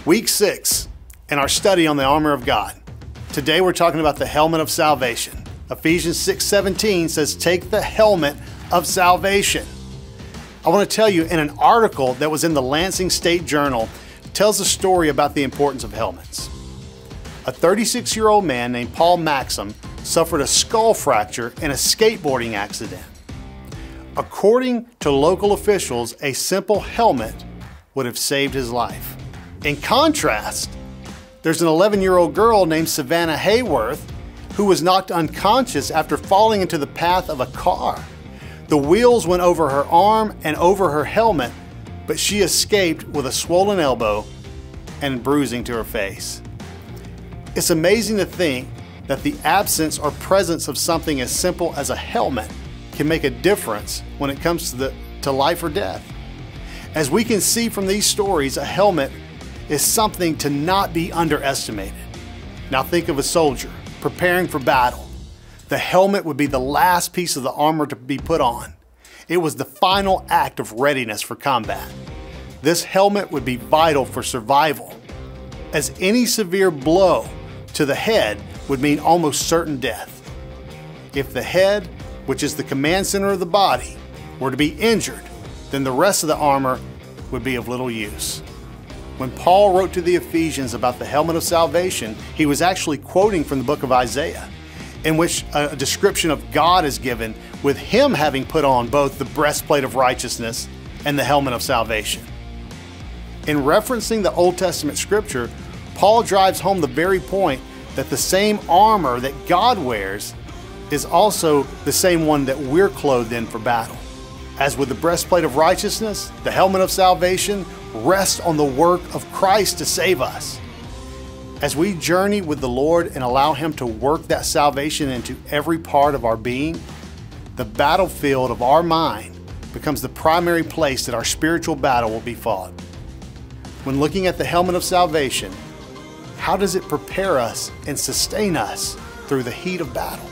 Week 6 in our study on the armor of God. Today we're talking about the helmet of salvation. Ephesians 6:17 says, take the helmet of salvation. I want to tell you, in an article that was in the Lansing State Journal, tells a story about the importance of helmets. A 36-year-old man named Paul Maxim suffered a skull fracture in a skateboarding accident. According to local officials, a simple helmet would have saved his life. In contrast, there's an 11-year-old girl named Savannah Hayworth who was knocked unconscious after falling into the path of a car. The wheels went over her arm and over her helmet, but she escaped with a swollen elbow and bruising to her face. It's amazing to think that the absence or presence of something as simple as a helmet can make a difference when it comes to life or death. As we can see from these stories, a helmet is something to not be underestimated. Now think of a soldier preparing for battle. The helmet would be the last piece of the armor to be put on. It was the final act of readiness for combat. This helmet would be vital for survival, as any severe blow to the head would mean almost certain death. If the head, which is the command center of the body, were to be injured, then the rest of the armor would be of little use. When Paul wrote to the Ephesians about the helmet of salvation, he was actually quoting from the book of Isaiah, in which a description of God is given, with him having put on both the breastplate of righteousness and the helmet of salvation. In referencing the Old Testament scripture, Paul drives home the very point that the same armor that God wears is also the same one that we're clothed in for battle. As with the breastplate of righteousness, the helmet of salvation rests on the work of Christ to save us. As we journey with the Lord and allow Him to work that salvation into every part of our being, the battlefield of our mind becomes the primary place that our spiritual battle will be fought. When looking at the helmet of salvation, how does it prepare us and sustain us through the heat of battle?